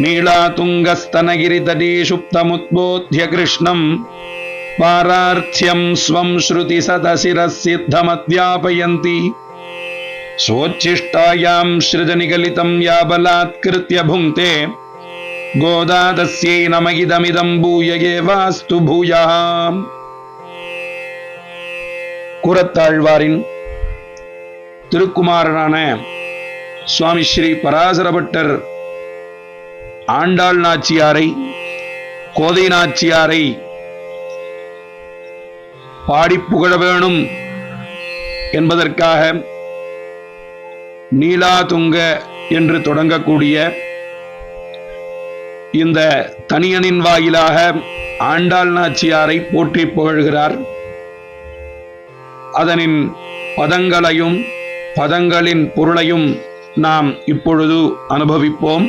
नीलातुङ्गस्तनगिरितटी सुप्तमुद्बोध्य कृष्णं पारार्थ्यं स्वं श्रुतिसतशिरःसिद्धमध्यापयन्ति सोच्छिष्टायां सृजनिगलितं या बलात्कृत्य भुङ्क्ते गोदा तस्यै नमगिदमिदं भूय एवास्तु भूयः. கூரத்தாழ்வாரின் திருக்குமாரனான சுவாமி ஸ்ரீ பராசரபட்டர் ஆண்டாள் நாச்சியாரை, கோதை நாச்சியாரை பாடி புகழ வேணும் என்பதற்காக நீலாதுங்க என்று தொடங்கக்கூடிய இந்த தனியனின் வாயிலாக ஆண்டாள் நாச்சியாரை போற்றி புகழ்கிறார். அதனின் பதங்களையும் பதங்களின் பொருளையும் நாம் இப்பொழுது அனுபவிப்போம்.